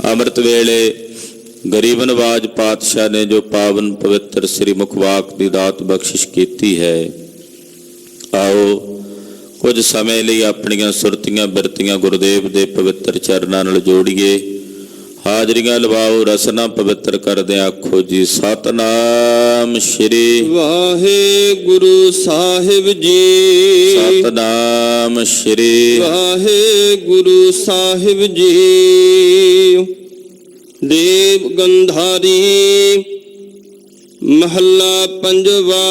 ਅੰਮ੍ਰਿਤ ਵੇਲੇ ਗਰੀਬ ਨਵਾਜ ਪਾਤਸ਼ਾਹ ਨੇ ਜੋ ਪਾਵਨ ਪਵਿੱਤਰ ਸ੍ਰੀ ਮੁਖਵਾਕ ਦੀ ਦਾਤ ਬਖਸ਼ਿਸ਼ ਕੀਤੀ ਹੈ, ਆਓ ਕੁਝ ਸਮੇਂ ਲਈ ਆਪਣੀਆਂ ਸੁਰਤੀਆਂ ਬਿਰਤੀਆਂ ਗੁਰਦੇਵ ਦੇ ਪਵਿੱਤਰ ਚਰਨਾਂ ਨਾਲ ਜੋੜੀਏ। ਹਾਜ਼ਰੀਆਂ ਲਵਾਓ, ਰਸਨਾ ਪਵਿੱਤਰ ਕਰਦੇ ਆਖੋ ਜੀ ਸਤਨਾਮ ਸ਼੍ਰੀ ਵਾਹਿਗੁਰੂ ਸਾਹਿਬ ਜੀ। ਸਤਨਾਮ ਸ਼੍ਰੀ ਵਾਹਿਗੁਰੂ ਸਾਹਿਬ ਜੀ। ਦੇਵ ਗੰਧਾਰੀ ਮਹੱਲਾ ਪੰਜਵਾ।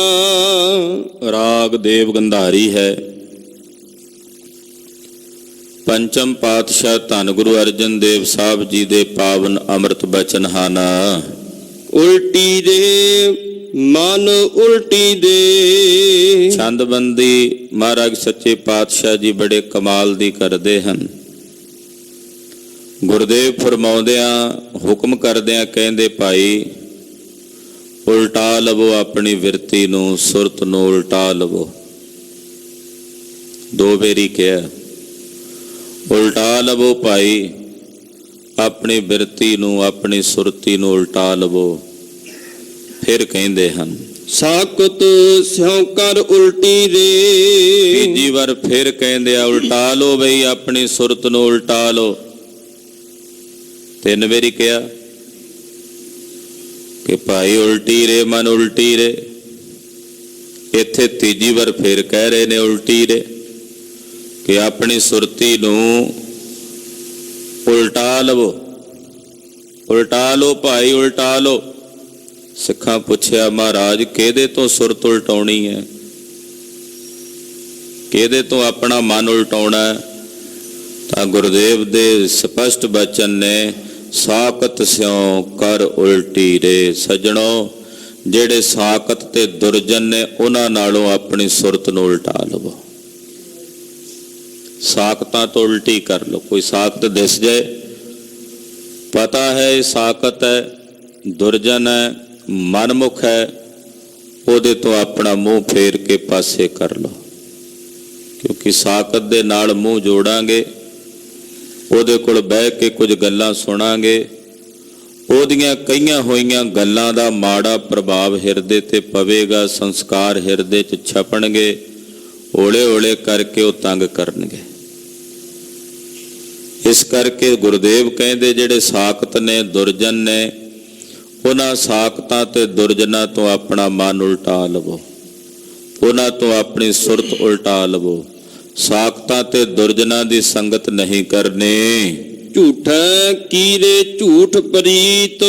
ਰਾਗ ਦੇਵ ਗੰਧਾਰੀ ਹੈ। ਪੰਚਮ ਪਾਤਸ਼ਾਹ ਧੰਨ ਗੁਰੂ ਅਰਜਨ ਦੇਵ ਸਾਹਿਬ ਜੀ ਦੇ ਪਾਵਨ ਅੰਮ੍ਰਿਤ ਬਚਨ ਹਨ। ਉਲਟੀ ਦੇ ਮਨ ਉਲਟੀ ਦੇ। ਛੰਦਬੰਦੀ ਮਹਾਰਾਜ ਸੱਚੇ ਪਾਤਸ਼ਾਹ ਜੀ ਬੜੇ ਕਮਾਲ ਦੀ ਕਰਦੇ ਹਨ। ਗੁਰਦੇਵ ਫਰਮਾਉਂਦਿਆਂ ਹੁਕਮ ਕਰਦਿਆਂ ਕਹਿੰਦੇ, ਭਾਈ ਉਲਟਾ ਲਵੋ ਆਪਣੀ ਵਿਰਤੀ ਨੂੰ, ਸੁਰਤ ਨੂੰ ਉਲਟਾ ਲਵੋ। ਦੋ ਵਾਰੀ ਕਿਹਾ, ਉਲਟਾ ਲਵੋ ਭਾਈ ਆਪਣੀ ਬਿਰਤੀ ਨੂੰ, ਆਪਣੀ ਸੁਰਤੀ ਨੂੰ ਉਲਟਾ ਲਵੋ। ਫਿਰ ਕਹਿੰਦੇ ਹਨ, ਸਾਕਤ ਸਿਉ ਕਰ ਉਲਟੀ ਰੇ। ਤੀਜੀ ਵਾਰ ਫਿਰ ਕਹਿੰਦੇ ਆ, ਉਲਟਾ ਲੋ ਬਈ ਆਪਣੀ ਸੁਰਤ ਨੂੰ ਉਲਟਾ ਲੋ। ਤਿੰਨ ਵਾਰੀ ਕਿਹਾ ਕਿ ਭਾਈ ਉਲਟੀ ਰੇ ਮਨ ਉਲਟੀ ਰੇ। ਇੱਥੇ ਤੀਜੀ ਵਾਰ ਫਿਰ ਕਹਿ ਰਹੇ ਨੇ ਉਲਟੀ ਰੇ, ਕਿ ਆਪਣੀ ਸੁਰਤੀ ਨੂੰ ਉਲਟਾ ਲਵੋ। ਉਲਟਾ ਲੋ ਭਾਈ ਉਲਟਾ ਲੋ। ਸਿੱਖਾਂ ਪੁੱਛਿਆ, ਮਹਾਰਾਜ ਕਿਹਦੇ ਤੋਂ ਸੁਰਤ ਉਲਟਾਉਣੀ ਹੈ, ਕਿਹਦੇ ਤੋਂ ਆਪਣਾ ਮਨ ਉਲਟਾਉਣਾ ਹੈ? ਤਾਂ ਗੁਰਦੇਵ ਦੇ ਸਪਸ਼ਟ ਬਚਨ ਨੇ, ਸਾਕਤ ਸਿਉ ਕਰ ਉਲਟੀ ਰੇ। ਸੱਜਣੋ, ਜਿਹੜੇ ਸਾਕਤ ਤੇ ਦੁਰਜਨ ਨੇ ਉਹਨਾਂ ਨਾਲੋਂ ਆਪਣੀ ਸੁਰਤ ਨੂੰ ਉਲਟਾ ਲਵੋ। ਸਾਕਤਾਂ ਤੋਂ ਉਲਟੀ ਕਰ ਲਓ। ਕੋਈ ਸਾਕਤ ਦਿਸ ਜਾਏ, ਪਤਾ ਹੈ ਇਹ ਸਾਕਤ ਹੈ, ਦੁਰਜਨ ਹੈ, ਮਨਮੁਖ ਹੈ, ਉਹਦੇ ਤੋਂ ਆਪਣਾ ਮੂੰਹ ਫੇਰ ਕੇ ਪਾਸੇ ਕਰ ਲਓ। ਕਿਉਂਕਿ ਸਾਕਤ ਦੇ ਨਾਲ ਮੂੰਹ ਜੋੜਾਂਗੇ, ਉਹਦੇ ਕੋਲ ਬਹਿ ਕੇ ਕੁਝ ਗੱਲਾਂ ਸੁਣਾਂਗੇ, ਉਹਦੀਆਂ ਕਈਆਂ ਹੋਈਆਂ ਗੱਲਾਂ ਦਾ ਮਾੜਾ ਪ੍ਰਭਾਵ ਹਿਰਦੇ ਤੇ ਪਵੇਗਾ, ਸੰਸਕਾਰ ਹਿਰਦੇ 'ਚ ਛਪਣਗੇ, ਹੌਲੇ ਹੌਲੇ ਕਰਕੇ ਉਹ ਤੰਗ ਕਰਨਗੇ। ਇਸ ਕਰਕੇ ਗੁਰਦੇਵ ਕਹਿੰਦੇ, ਜਿਹੜੇ ਸਾਕਤ ਨੇ, ਦੁਰਜਨ ਨੇ, ਉਹਨਾਂ ਸਾਕਤਾਂ ਤੇ ਦੁਰਜਨਾਂ ਤੋਂ ਆਪਣਾ ਮਨ ਉਲਟਾ ਲਵੋ, ਉਹਨਾਂ ਤੋਂ ਆਪਣੀ ਸੁਰਤ ਉਲਟਾ ਲਵੋ। ਸਾਕਤਾਂ ਤੇ ਦੁਰਜਨਾਂ ਦੀ ਸੰਗਤ ਨਹੀਂ ਕਰਨੀ। ਝੂਠਾ ਕੀ ਰੇ ਝੂਠ ਪ੍ਰੀਤ,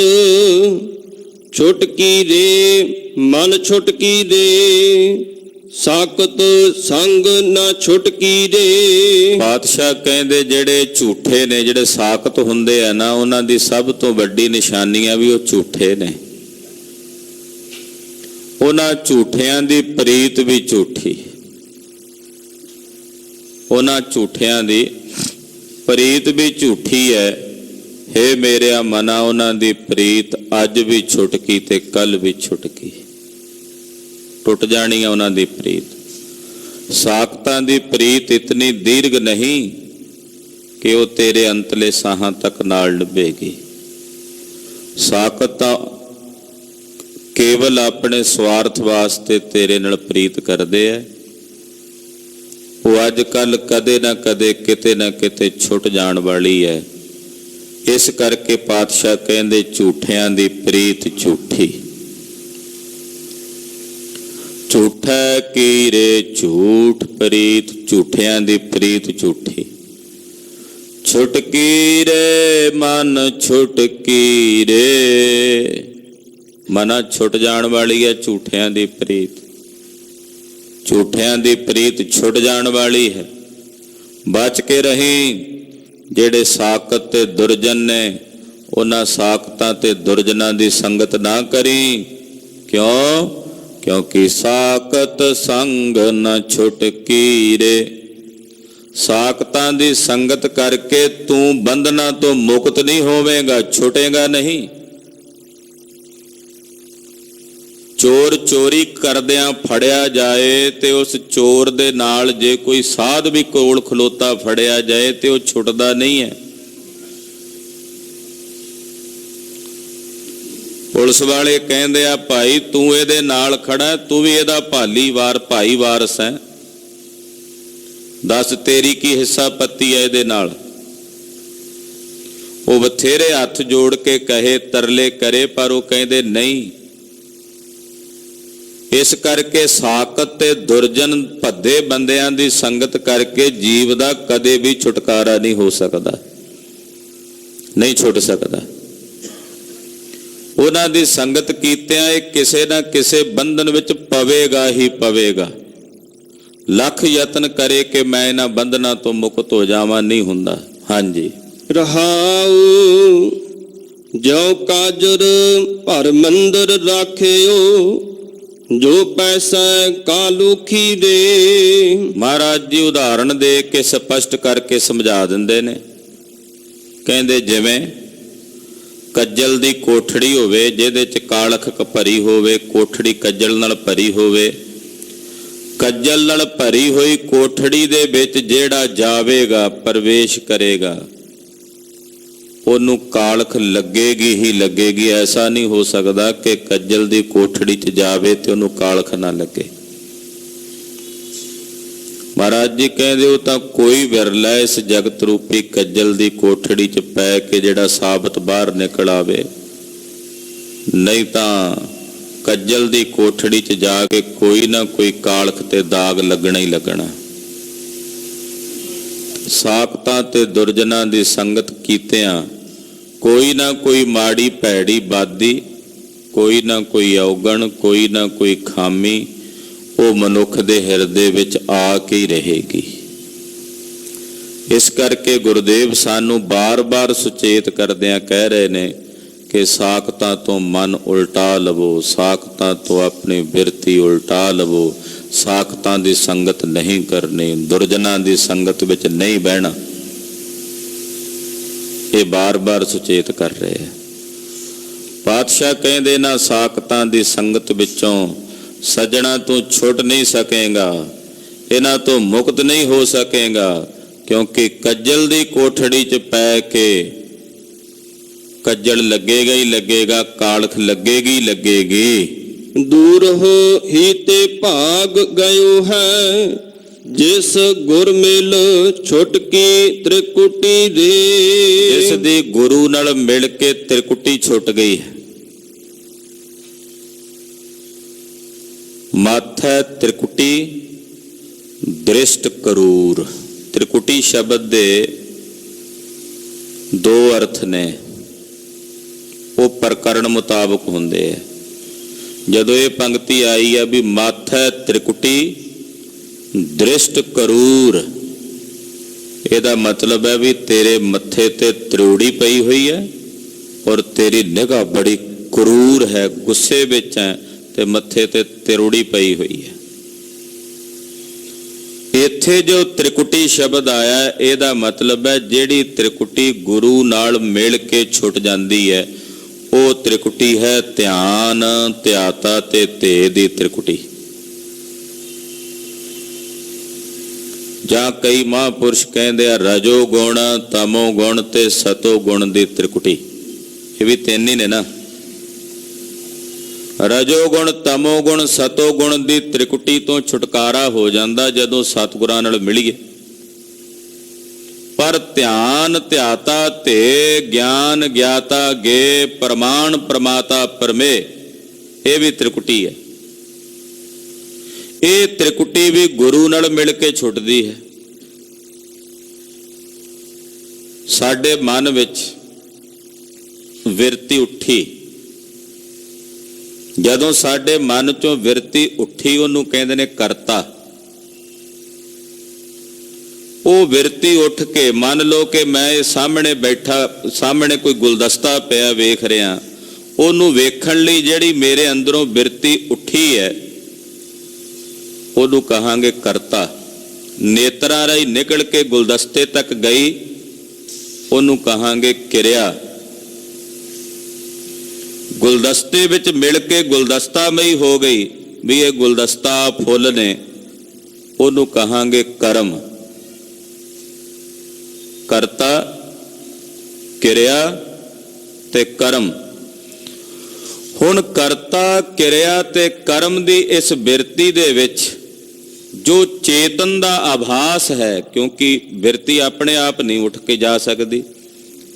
ਛੁਟਕੀ ਰੇ ਮਨ ਛੁਟਕੀ ਦੇ। ਸਾਕਤ ਸੰਗ ਨਾ ਛੁਟਕੀ ਦੇ। ਪਾਤਸ਼ਾਹ ਕਹਿੰਦੇ, ਜਿਹੜੇ ਝੂਠੇ ਨੇ, ਜਿਹੜੇ ਸਾਕਤ ਹੁੰਦੇ ਆ ਨਾ, ਉਹਨਾਂ ਦੀ ਸਭ ਤੋਂ ਵੱਡੀ ਨਿਸ਼ਾਨੀ ਆ ਵੀ ਉਹ ਝੂਠੇ ਨੇ। ਉਹਨਾਂ ਝੂਠਿਆਂ ਦੀ ਪ੍ਰੀਤ ਵੀ ਝੂਠੀ, ਉਹਨਾਂ ਝੂਠਿਆਂ ਦੀ ਪ੍ਰੀਤ ਵੀ ਝੂਠੀ ਹੈ। ਹੇ ਮੇਰਿਆ ਮਨਾ, ਉਹਨਾਂ ਦੀ ਪ੍ਰੀਤ ਅੱਜ ਵੀ ਛੁਟਕੀ ਤੇ ਕੱਲ ਵੀ ਛੁਟਕੀ, ਟੁੱਟ ਜਾਣੀ ਹੈ ਉਹਨਾਂ ਦੀ ਪ੍ਰੀਤ। ਸਾਕਤਾਂ ਦੀ ਪ੍ਰੀਤ ਇਤਨੀ ਦੀਰਘ ਨਹੀਂ ਕਿ ਉਹ ਤੇਰੇ ਅੰਤਲੇ ਸਾਹਾਂ ਤੱਕ ਨਾਲ ਨਿਭੇਗੀ। ਸਾਕਤ ਤਾਂ ਕੇਵਲ ਆਪਣੇ ਸਵਾਰਥ ਵਾਸਤੇ ਤੇਰੇ ਨਾਲ ਪ੍ਰੀਤ ਕਰਦੇ ਆ। ਉਹ ਅੱਜ ਕੱਲ ਕਦੇ ਨਾ ਕਦੇ, ਕਿਤੇ ਨਾ ਕਿਤੇ ਛੁੱਟ ਜਾਣ ਵਾਲੀ ਹੈ। ਇਸ ਕਰਕੇ ਪਾਤਸ਼ਾਹ ਕਹਿੰਦੇ, ਝੂਠਿਆਂ ਦੀ ਪ੍ਰੀਤ ਝੂਠੀ। ਝੂਠਾ ਕੀ ਰੇ ਝੂਠ ਪ੍ਰੀਤ, ਝੂਠਿਆਂ ਦੀ ਪ੍ਰੀਤ ਝੂਠੀ। ਛੁਟਕੀ ਰੇ ਮਨ ਛੁਟਕੀ ਰੇ, ਮਨਾ ਛੁੱਟ ਜਾਣ ਵਾਲੀ ਹੈ ਝੂਠਿਆਂ ਦੀ ਪ੍ਰੀਤ। ਝੂਠਿਆਂ ਦੀ ਪ੍ਰੀਤ ਛੁੱਟ ਜਾਣ ਵਾਲੀ ਹੈ। ਬਚ ਕੇ ਰਹੀ। ਜਿਹੜੇ ਸਾਕਤ ਤੇ ਦੁਰਜਨ ਨੇ, ਉਹਨਾਂ ਸਾਕਤਾਂ ਤੇ ਦੁਰਜਨਾਂ ਦੀ ਸੰਗਤ ਨਾ ਕਰੀ। ਕਿਉਂ? ਕਿਉਂਕਿ ਸਾਕਤ ਸੰਗ ਨ ਛੁਟਕੀ ਰੇ। ਸਾਕਤਾਂ ਦੀ ਸੰਗਤ ਕਰਕੇ ਤੂੰ ਬੰਧਨਾਂ ਤੋਂ ਮੁਕਤ ਨਹੀਂ ਹੋਵੇਂਗਾ, ਛੁਟੇਗਾ ਨਹੀਂ। ਚੋਰ ਚੋਰੀ ਕਰਦਿਆਂ ਫੜਿਆ ਜਾਏ ਤੇ ਉਸ ਚੋਰ ਦੇ ਨਾਲ ਜੇ ਕੋਈ ਸਾਧ ਵੀ ਕੋਲ ਖਲੋਤਾ ਫੜਿਆ ਜਾਏ ਤੇ ਉਹ ਛੁੱਟਦਾ ਨਹੀਂ ਹੈ। ਪੁਲਿਸ ਵਾਲੇ ਕਹਿੰਦੇ ਆ ਭਾਈ ਤੂੰ ਇਹਦੇ ਨਾਲ ਖੜਾ, ਤੂੰ ਵੀ ਇਹਦਾ ਭਾਈ ਵਾਰਸ ਹੈ, ਦੱਸ ਤੇਰੀ ਕੀ ਹਿੱਸਾ ਪੱਤੀ ਹੈ ਇਹਦੇ ਨਾਲ। ਉਹ ਬਥੇਰੇ ਹੱਥ ਜੋੜ ਕੇ ਕਹੇ, ਤਰਲੇ ਕਰੇ, ਪਰ ਉਹ ਕਹਿੰਦੇ ਨਹੀਂ। ਇਸ ਕਰਕੇ ਸਾਕਤ ਤੇ ਦੁਰਜਨ ਭੱਦੇ ਬੰਦਿਆਂ ਦੀ ਸੰਗਤ ਕਰਕੇ ਜੀਵ ਦਾ ਕਦੇ ਵੀ ਛੁਟਕਾਰਾ ਨਹੀਂ ਹੋ ਸਕਦਾ, ਨਹੀਂ ਛੁੱਟ ਸਕਦਾ। ਉਹਨਾਂ ਦੀ ਸੰਗਤ ਕੀਤਿਆਂ ਇਹ ਕਿਸੇ ਨਾ ਕਿਸੇ ਬੰਧਨ ਵਿੱਚ ਪਵੇਗਾ ਹੀ ਪਵੇਗਾ। ਲੱਖ ਯਤਨ ਕਰੇ ਕਿ ਮੈਂ ਇਹਨਾਂ ਬੰਧਨਾਂ ਤੋਂ ਮੁਕਤ ਹੋ ਜਾਵਾਂ, ਨਹੀਂ ਹੁੰਦਾ। ਹਾਂਜੀ। ਰਹਾਉ ਜੋ ਕਾਜਰ ਭਰ ਮੰਦਰ ਰਾਖਿਓ, ਜੋ ਪੈਸਾ ਕਾਲੂਖੀ ਦੇ। ਮਹਾਰਾਜ ਜੀ ਉਦਾਹਰਣ ਦੇ ਕੇ ਸਪਸ਼ਟ ਕਰਕੇ ਸਮਝਾ ਦਿੰਦੇ ਨੇ। ਕਹਿੰਦੇ ਜਿਵੇਂ ਕੱਜਲ ਦੀ ਕੋਠੜੀ ਹੋਵੇ ਜਿਹਦੇ ਚ ਕਾਲਖ ਭਰੀ ਹੋਵੇ, ਕੋਠੜੀ ਕੱਜਲ ਨਾਲ ਭਰੀ ਹੋਵੇ, ਕੱਜਲ ਨਾਲ ਭਰੀ ਹੋਈ ਕੋਠੜੀ ਦੇ ਵਿੱਚ ਜਿਹੜਾ ਜਾਵੇਗਾ, ਪ੍ਰਵੇਸ਼ ਕਰੇਗਾ, ਉਹਨੂੰ ਕਾਲਖ ਲੱਗੇਗੀ ਹੀ ਲੱਗੇਗੀ। ਐਸਾ ਨਹੀਂ ਹੋ ਸਕਦਾ ਕਿ ਕੱਜਲ ਦੀ ਕੋਠੜੀ 'ਚ ਜਾਵੇ ਤੇ ਉਹਨੂੰ ਕਾਲਖ ਨਾ ਲੱਗੇ। ਮਹਾਰਾਜ ਜੀ ਕਹਿੰਦੇ ਉਹ ਤਾਂ ਕੋਈ ਵਿਰਲਾ ਇਸ ਜਗਤ ਰੂਪੀ ਕੱਜਲ ਦੀ ਕੋਠੜੀ 'ਚ ਪੈ ਕੇ ਜਿਹੜਾ ਸਾਬਤ ਬਾਹਰ ਨਿਕਲ ਆਵੇ, ਨਹੀਂ ਤਾਂ ਕੱਜਲ ਦੀ ਕੋਠੜੀ 'ਚ ਜਾ ਕੇ ਕੋਈ ਨਾ ਕੋਈ ਕਾਲਖ ਤੇ ਦਾਗ ਲੱਗਣਾ ਹੀ ਲੱਗਣਾ। ਸਾਕਤਾਂ ਤੇ ਦੁਰਜਨਾਂ ਦੀ ਸੰਗਤ ਕੀਤਿਆਂ ਕੋਈ ਨਾ ਕੋਈ ਮਾੜੀ ਭੈੜੀ ਬਾਦੀ, ਕੋਈ ਨਾ ਕੋਈ ਔਗਣ, ਕੋਈ ਨਾ ਕੋਈ ਖਾਮੀ ਉਹ ਮਨੁੱਖ ਦੇ ਹਿਰਦੇ ਵਿੱਚ ਆ ਕੇ ਹੀ ਰਹੇਗੀ। ਇਸ ਕਰਕੇ ਗੁਰਦੇਵ ਸਾਨੂੰ ਬਾਰ-ਬਾਰ ਸੁਚੇਤ ਕਰਦਿਆਂ ਕਹਿ ਰਹੇ ਨੇ ਕਿ ਸਾਕਤਾਂ ਤੋਂ ਮਨ ਉਲਟਾ ਲਵੋ, ਸਾਕਤਾਂ ਤੋਂ ਆਪਣੀ ਬਿਰਤੀ ਉਲਟਾ ਲਵੋ, ਸਾਕਤਾਂ ਦੀ ਸੰਗਤ ਨਹੀਂ ਕਰਨੀ, ਦੁਰਜਨਾਂ ਦੀ ਸੰਗਤ ਵਿੱਚ ਨਹੀਂ ਬਹਿਣਾ। ਇਹ ਬਾਰ-ਬਾਰ ਸੁਚੇਤ ਕਰ ਰਹੇ ਹੈ। ਪਾਤਸ਼ਾਹ ਕਹਿੰਦੇ ਨਾ ਸਾਕਤਾਂ ਦੀ ਸੰਗਤ ਵਿੱਚੋਂ ਸੱਜਣਾ ਤੂੰ ਛੁੱਟ ਨਹੀਂ ਸਕੇਗਾ, ਇਹਨਾਂ ਤੋਂ ਮੁਕਤ ਨਹੀਂ ਹੋ ਸਕੇਗਾ, ਕਿਉਂਕਿ ਕੱਜਲ ਦੀ ਕੋਠੜੀ 'ਚ ਪੈ ਕੇ ਕੱਜਲ ਲੱਗੇਗਾ ਹੀ ਲੱਗੇਗਾ, ਕਾਲਖ ਲੱਗੇਗੀ ਲੱਗੇਗੀ। ਦੂਰ ਹੋ ਹੀ ਤੇ ਭਾਗ ਗਇਓ ਹੈ, ਜਿਸ ਗੁਰ ਮਿਲ ਛੁਟਕੀ ਤ੍ਰਿਕੁਟੀ ਦੇ। ਇਸ ਦੀ ਗੁਰੂ ਨਾਲ ਮਿਲ ਕੇ ਤ੍ਰਿਕੁਟੀ ਛੁੱਟ ਗਈ ਹੈ। ਮਾਥੈ ਤ੍ਰਿਕੁਟੀ ਦ੍ਰਿਸ਼ਟ ਕਰੂਰ। ਤ੍ਰਿਕੁਟੀ ਸ਼ਬਦ ਦੇ ਦੋ ਅਰਥ ਨੇ, ਉਹ ਪ੍ਰਕਰਣ ਮੁਤਾਬਕ ਹੁੰਦੇ ਆ। ਜਦੋਂ ਇਹ ਪੰਕਤੀ ਆਈ ਆ ਵੀ ਮਾਥੈ ਤ੍ਰਿਕੁਟੀ ਦ੍ਰਿਸ਼ਟ ਕਰੂਰ, ਇਹਦਾ ਮਤਲਬ ਹੈ ਵੀ ਤੇਰੇ ਮੱਥੇ ਤੇ ਤਰੂੜੀ ਪਈ ਹੋਈ ਹੈ ਔਰ ਤੇਰੀ ਨਿਗਾਹ ਬੜੀ ਕਰੂਰ ਹੈ, ਗੁੱਸੇ ਵਿੱਚ ਹੈ ਤੇ ਮੱਥੇ ਤੇ ਤਰੂੜੀ ਪਈ ਹੋਈ ਹੈ। ਇੱਥੇ ਜੋ ਤ੍ਰਿਕੁਟੀ ਸ਼ਬਦ ਆਇਆ ਇਹਦਾ ਮਤਲਬ ਹੈ ਜਿਹੜੀ ਤ੍ਰਿਕੁਟੀ ਗੁਰੂ ਨਾਲ ਮਿਲ ਕੇ ਛੁੱਟ ਜਾਂਦੀ ਹੈ ਉਹ ਤ੍ਰਿਕੁਟੀ ਹੈ ਧਿਆਨ, ਧਿਆਤਾ ਤੇ ਧੇ ਦੀ ਤ੍ਰਿਕੁਟੀ। ਜਾਂ ਕਈ ਮਹਾਂਪੁਰਸ਼ ਕਹਿੰਦੇ ਆ ਰਜੋ ਗੁਣ, ਤਮੋ ਗੁਣ ਤੇ ਸਤੋ ਗੁਣ ਦੀ ਤ੍ਰਿਕੁਟੀ। ਇਹ ਵੀ ਤਿੰਨ ਹੀ ਨੇ ਨਾ, ਰਜੋ ਗੁਣ, ਤਮੋ ਗੁਣ, ਸਤੋ ਗੁਣ ਦੀ ਤ੍ਰਿਕੁਟੀ ਤੋਂ ਛੁਟਕਾਰਾ ਹੋ ਜਾਂਦਾ ਜਦੋਂ ਸਤਿਗੁਰਾਂ ਨਾਲ ਮਿਲੀਏ। ਪਰ ਧਿਆਨ, ਧਿਆਤਾ, ਧੇ, ਗਿਆਨ, ਗਿਆਤਾ, ਗੇ, ਪ੍ਰਮਾਣ, ਪ੍ਰਮਾਤਾ, ਪਰਮੇ, ਇਹ ਵੀ ਤ੍ਰਿਕੁਟੀ ਹੈ। ਇਹ ਤ੍ਰਿਕੁਟੀ ਵੀ ਗੁਰੂ ਨਾਲ ਮਿਲ ਕੇ ਛੁੱਟਦੀ ਹੈ। ਸਾਡੇ ਮਨ ਵਿੱਚ ਵਿਰਤੀ ਉੱਠੀ, ਜਦੋਂ ਸਾਡੇ ਮਨ ਚੋਂ ਵਿਰਤੀ ਉੱਠੀ ਉਹਨੂੰ ਕਹਿੰਦੇ ਨੇ ਕਰਤਾ। ਉਹ ਵਿਰਤੀ ਉੱਠ ਕੇ, ਮੰਨ ਲਓ ਕਿ ਮੈਂ ਇਹ ਸਾਹਮਣੇ ਬੈਠਾ, ਸਾਹਮਣੇ ਕੋਈ ਗੁਲਦਸਤਾ ਪਿਆ ਵੇਖ ਰਿਹਾ, ਉਹਨੂੰ ਵੇਖਣ ਲਈ ਜਿਹੜੀ ਮੇਰੇ ਅੰਦਰੋਂ ਬਿਰਤੀ ਉੱਠੀ ਹੈ ਉਹਨੂੰ ਕਹਾਂਗੇ ਕਰਤਾ। ਨੇਤਰਾਂ ਰਾਹੀਂ ਨਿਕਲ ਕੇ ਗੁਲਦਸਤੇ ਤੱਕ ਗਈ, ਉਹਨੂੰ ਕਹਾਂਗੇ ਕਿਰਿਆ। ਗੁਲਦਸਤੇ ਵਿੱਚ ਮਿਲ ਕੇ ਗੁਲਦਸਤਾਮਈ ਹੋ ਗਈ ਵੀ ਇਹ ਗੁਲਦਸਤਾ ਫੁੱਲ ਨੇ, ਉਹਨੂੰ ਕਹਾਂਗੇ ਕਰਮ। ਕਰਤਾ, ਕਿਰਿਆ ਤੇ ਕਰਮ। ਹੁਣ ਕਰਤਾ ਕਿਰਿਆ ਤੇ ਕਰਮ ਦੀ ਇਸ ਬਿਰਤੀ ਦੇ ਵਿੱਚ ਜੋ ਚੇਤਨ ਦਾ ਆਭਾਸ ਹੈ, ਕਿਉਂਕਿ ਬਿਰਤੀ ਆਪਣੇ ਆਪ ਨਹੀਂ ਉੱਠ ਕੇ ਜਾ ਸਕਦੀ,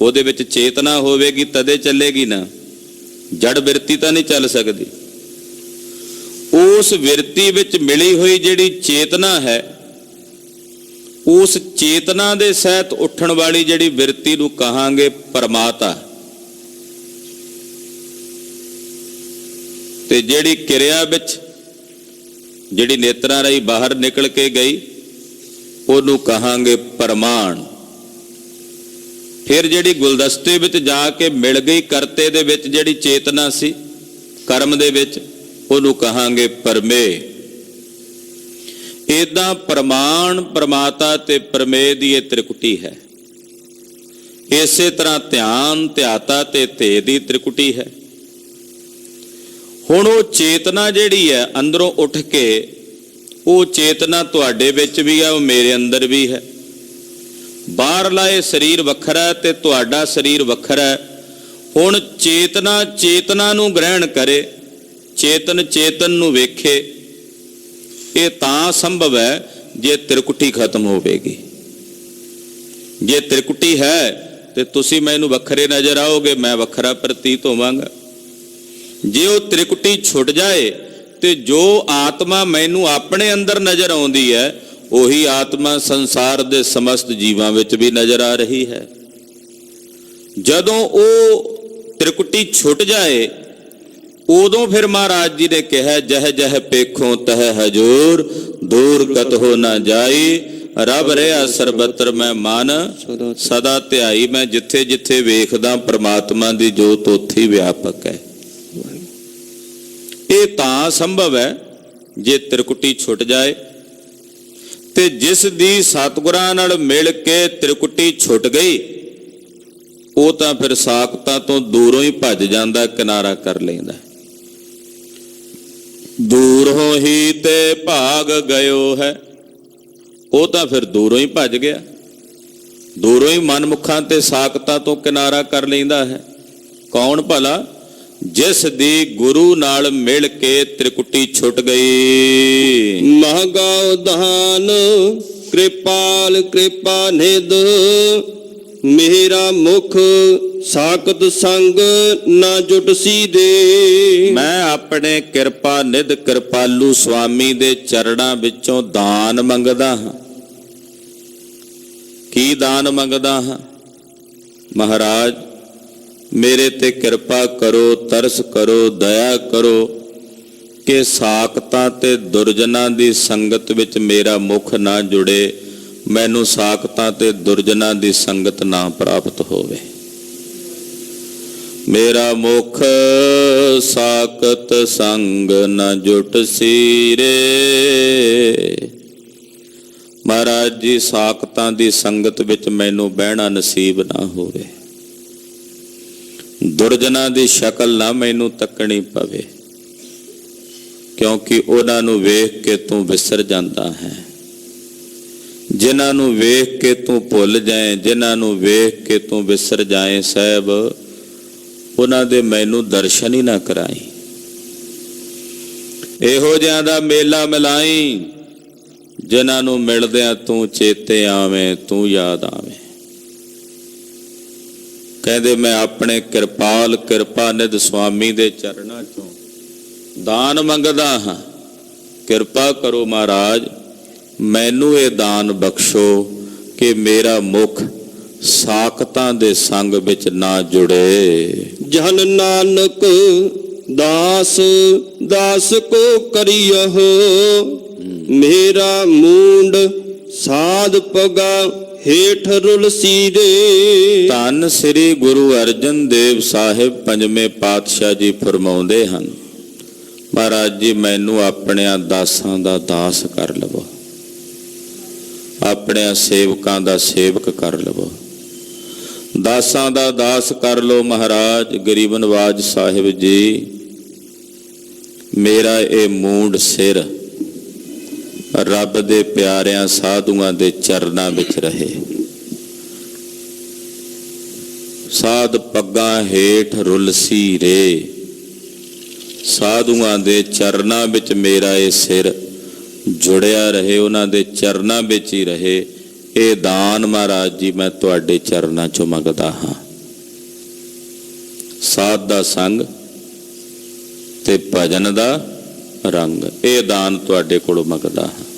ਉਹਦੇ ਵਿੱਚ ਚੇਤਨਾ ਹੋਵੇਗੀ ਤਦੇ ਚੱਲੇਗੀ ਨਾ, ਜੜ ਬਿਰਤੀ ਤਾਂ ਨਹੀਂ ਚੱਲ ਸਕਦੀ। ਉਸ ਬਿਰਤੀ ਵਿੱਚ ਮਿਲੀ ਹੋਈ ਜਿਹੜੀ ਚੇਤਨਾ ਹੈ, ਉਸ ਚੇਤਨਾ ਦੇ ਸਹਿਤ ਉੱਠਣ ਵਾਲੀ ਜਿਹੜੀ ਬਿਰਤੀ ਨੂੰ ਕਹਾਂਗੇ ਪਰਮਾਤਾ। ਤੇ ਜਿਹੜੀ ਕਿਰਿਆ ਵਿੱਚ ਜਿਹੜੀ ਨੇਤਰਾਂ ਰਾਹੀਂ ਬਾਹਰ ਨਿਕਲ ਕੇ ਗਈ ਉਹਨੂੰ ਕਹਾਂਗੇ ਪਰਮਾਣ। ਫਿਰ ਜਿਹੜੀ ਗੁਲਦਸਤੇ ਵਿੱਚ ਜਾ ਕੇ ਮਿਲ ਗਈ ਕਰਤੇ ਦੇ ਵਿੱਚ ਜਿਹੜੀ ਚੇਤਨਾ ਸੀ ਕਰਮ ਦੇ ਵਿੱਚ, ਉਹਨੂੰ ਕਹਾਂਗੇ ਪਰਮੇ। ਏਦਾਂ ਪ੍ਰਮਾਣ, ਪ੍ਰਮਾਤਾ ਤੇ ਪ੍ਰਮੇਯ ਦੀ ਇਹ ਤ੍ਰਿਕੁਟੀ ਹੈ। ਇਸੇ ਤਰ੍ਹਾਂ ਧਿਆਨ, ਧਿਆਤਾ ਤੇ ਧੇ ਦੀ ਤ੍ਰਿਕੁਟੀ ਹੈ। ਹੁਣ ਉਹ ਚੇਤਨਾ ਜਿਹੜੀ ਹੈ ਅੰਦਰੋਂ ਉੱਠ ਕੇ, ਉਹ ਚੇਤਨਾ ਤੁਹਾਡੇ ਵਿੱਚ ਵੀ ਹੈ, ਉਹ ਮੇਰੇ ਅੰਦਰ ਵੀ ਹੈ। ਬਾਹਰਲਾ ਇਹ ਸਰੀਰ ਵੱਖਰਾ ਹੈ ਤੇ ਤੁਹਾਡਾ ਸਰੀਰ ਵੱਖਰਾ ਹੈ। ਹੁਣ ਚੇਤਨਾ ਚੇਤਨਾ ਨੂੰ ਗ੍ਰਹਿਣ ਕਰੇ, ਚੇਤਨ ਚੇਤਨ ਨੂੰ ਵੇਖੇ। ਇਹ ਤਾਂ ਸੰਭਵ ਹੈ ਜੇ ਤ੍ਰਿਕੁਟੀ ਖਤਮ ਹੋਵੇਗੀ। ਜੇ ਤ੍ਰਿਕੁਟੀ ਹੈ ਤੇ ਤੁਸੀਂ ਮੈਨੂੰ ਵੱਖਰੇ ਨਜ਼ਰ ਆਓਗੇ, ਮੈਂ ਵੱਖਰਾ ਪ੍ਰਤੀਤ ਹੋਵਾਂਗਾ। ਜੇ ਉਹ ਤ੍ਰਿਕੁਟੀ ਛੁੱਟ ਜਾਏ ਤੇ ਜੋ ਆਤਮਾ ਮੈਨੂੰ ਆਪਣੇ ਅੰਦਰ ਨਜ਼ਰ ਆਉਂਦੀ ਹੈ, ਉਹੀ ਆਤਮਾ ਸੰਸਾਰ ਦੇ ਸਮਸਤ ਜੀਵਾਂ ਵਿੱਚ ਵੀ ਨਜ਼ਰ ਆ ਰਹੀ ਹੈ। ਜਦੋਂ ਉਹ ਤ੍ਰਿਕੁਟੀ ਛੁੱਟ ਜਾਏ, ਉਦੋਂ ਫਿਰ ਮਹਾਰਾਜ ਜੀ ਨੇ ਕਿਹਾ, ਜਹ ਜਹ ਪੇਖੋਂ ਤਹ ਹਜੂਰ, ਦੂਰ ਕਤਹੁ ਨਾ ਜਾਈ, ਰਬ ਰਿਹਾ ਸਰਬਤਰ ਮੈਂ ਮਨ ਸਦਾ ਧਿਆਈ। ਮੈਂ ਜਿੱਥੇ ਜਿੱਥੇ ਵੇਖਦਾ ਪ੍ਰਮਾਤਮਾ ਦੀ ਜੋਤ ਉੱਥੇ ਵਿਆਪਕ ਹੈ। ਇਹ ਤਾਂ ਸੰਭਵ ਹੈ ਜੇ ਤ੍ਰਿਕੁਟੀ ਛੁੱਟ ਜਾਏ। ਤੇ ਜਿਸ ਦੀ ਸਤਿਗੁਰਾਂ ਨਾਲ ਮਿਲ ਕੇ ਤ੍ਰਿਕੁਟੀ ਛੁੱਟ ਗਈ, ਉਹ ਤਾਂ ਫਿਰ ਸਾਖਤਾਂ ਤੋਂ ਦੂਰੋਂ ਹੀ ਭੱਜ ਜਾਂਦਾ, ਕਿਨਾਰਾ ਕਰ ਲੈਂਦਾ। ਦੂਰ ਹੋ ਹੀ ਤੇ ਭਾਗ ਗਇਓ ਹੈ, ਉਹ ਤਾਂ ਫਿਰ ਦੂਰੋਂ ਹੀ ਭੱਜ ਗਿਆ, ਦੂਰੋਂ ਹੀ ਮਨਮੁਖਾਂ ਤੇ ਸਾਖਤਾਂ ਤੋਂ ਕਿਨਾਰਾ ਕਰ ਲੈਂਦਾ ਹੈ। ਕੌਣ ਭਲਾ? ਜਿਸ ਦੀ ਗੁਰੂ ਨਾਲ ਮਿਲ ਕੇ ਤ੍ਰਿਕੁਟੀ ਛੁੱਟ ਗਈ। ਮਹਗਾਉ ਧਾਨ ਕਿਰਪਾਲ ਕਿਰਪਾ ਨਿਧ, ਮੇਰਾ ਮੁਖ ਸਾਖਤ ਸੰਗ ਨਾ ਜੁਟਸੀ ਦੇ। ਮੈਂ ਆਪਣੇ ਕਿਰਪਾ ਨਿਧ ਕਿਰਪਾਲੂ ਸੁਆਮੀ ਦੇ ਚਰਣਾਂ ਵਿੱਚੋਂ ਦਾਨ ਮੰਗਦਾ ਹਾਂ। ਕੀ ਦਾਨ ਮੰਗਦਾ ਹਾਂ? ਮਹਾਰਾਜ ਮੇਰੇ ਤੇ ਕਿਰਪਾ ਕਰੋ, ਤਰਸ ਕਰੋ, ਦਇਆ ਕਰੋ ਕਿ ਸਾਖਤਾਂ ਤੇ ਦੁਰਜਨਾਂ ਦੀ ਸੰਗਤ ਵਿੱਚ ਮੇਰਾ ਮੁਖ ਨਾ ਜੁੜੇ, ਮੈਨੂੰ ਸਾਖਤਾਂ ਤੇ ਦੁਰਜਨਾਂ ਦੀ ਸੰਗਤ ਨਾ ਪ੍ਰਾਪਤ ਹੋਵੇ। ਮੇਰਾ ਮੁਖ ਸਾਖਤ ਸੰਗ ਨਾ ਜੁਟਸੀ ਰੇ। ਮਹਾਰਾਜ ਜੀ, ਸਾਖਤਾਂ ਦੀ ਸੰਗਤ ਵਿੱਚ ਮੈਨੂੰ ਬਹਿਣਾ ਨਸੀਬ ਨਾ ਹੋਵੇ, ਦੁਰਜਨਾਂ ਦੀ ਸ਼ਕਲ ਨਾ ਮੈਨੂੰ ਤੱਕਣੀ ਪਵੇ, ਕਿਉਂਕਿ ਉਹਨਾਂ ਨੂੰ ਵੇਖ ਕੇ ਤੂੰ ਵਿਸਰ ਜਾਂਦਾ ਹੈ। ਜਿਨ੍ਹਾਂ ਨੂੰ ਵੇਖ ਕੇ ਤੂੰ ਭੁੱਲ ਜਾਏ, ਜਿਨ੍ਹਾਂ ਨੂੰ ਵੇਖ ਕੇ ਤੂੰ ਵਿਸਰ ਜਾਏ, ਸਾਹਿਬ ਉਹਨਾਂ ਦੇ ਮੈਨੂੰ ਦਰਸ਼ਨ ਹੀ ਨਾ ਕਰਾਈ। ਇਹੋ ਜਿਹਾਂ ਦਾ ਮੇਲਾ ਮਿਲਾਈ ਜਿਨ੍ਹਾਂ ਨੂੰ ਮਿਲਦਿਆਂ ਤੂੰ ਚੇਤੇ ਆਵੇਂ, ਤੂੰ ਯਾਦ ਆਵੇਂ। ਕਹਿੰਦੇ ਮੈਂ ਆਪਣੇ ਕਿਰਪਾਲ ਕਿਰਪਾ ਨਿਧ ਸੁਆਮੀ ਦੇ ਚਰਨਾਂ ਚੋਂ ਦਾਨ ਮੰਗਦਾ ਹਾਂ। ਕਿਰਪਾ ਕਰੋ ਮਹਾਰਾਜ, ਮੈਨੂੰ ਇਹ ਦਾਨ ਬਖਸ਼ੋ ਕਿ ਮੇਰਾ ਮੁਖ ਸਾਖਤਾਂ ਦੇ ਸੰਗ ਵਿੱਚ ਨਾ ਜੁੜੇ। ਜਨ ਨਾਨਕ ਦਾਸ ਦਾਸ ਕੋ ਕਰਿਓ, ਮੇਰਾ ਮੂੰਡ ਸਾਧ ਪਗਾ ਹੇਠ ਰੁਲਸੀ ਦੇ। ਧੰਨ ਸ੍ਰੀ ਗੁਰੂ ਅਰਜਨ ਦੇਵ ਸਾਹਿਬ ਪੰਜਵੇਂ ਪਾਤਸ਼ਾਹ ਜੀ ਫਰਮਾਉਂਦੇ ਹਨ, ਮਹਾਰਾਜ ਜੀ ਮੈਨੂੰ ਆਪਣਿਆਂ ਦਾਸਾਂ ਦਾ ਦਾਸ ਕਰ ਲਵੋ, ਆਪਣਿਆਂ ਸੇਵਕਾਂ ਦਾ ਸੇਵਕ ਕਰ ਲਵੋ, ਦਾਸਾਂ ਦਾ ਦਾਸ ਕਰ ਲੋ। ਮਹਾਰਾਜ ਗਰੀਬ ਨਵਾਜ ਸਾਹਿਬ ਜੀ, ਮੇਰਾ ਇਹ ਮੂੰਡ ਸਿਰ ਰੱਬ ਦੇ ਪਿਆਰਿਆਂ ਸਾਧੂਆਂ ਦੇ ਚਰਨਾਂ ਵਿੱਚ ਰਹੇ। ਸਾਧ ਪੱਗਾਂ ਹੇਠ ਰੁਲਸੀ ਰੇ। ਸਾਧੂਆਂ ਦੇ ਚਰਨਾਂ ਵਿੱਚ ਮੇਰਾ ਇਹ ਸਿਰ ਜੁੜਿਆ ਰਹੇ, ਉਹਨਾਂ ਦੇ ਚਰਨਾਂ ਵਿੱਚ ਹੀ ਰਹੇ। ਇਹ ਦਾਨ ਮਹਾਰਾਜ ਜੀ ਮੈਂ ਤੁਹਾਡੇ ਚਰਨਾਂ 'ਚੋਂ ਮੰਗਦਾ ਹਾਂ। ਸਾਧ ਦਾ ਸੰਗ ਤੇ ਭਜਨ ਦਾ ਰੰਗ, ਇਹ ਦਾਨ ਤੁਹਾਡੇ ਕੋਲੋਂ ਮੰਗਦਾ ਹਾਂ।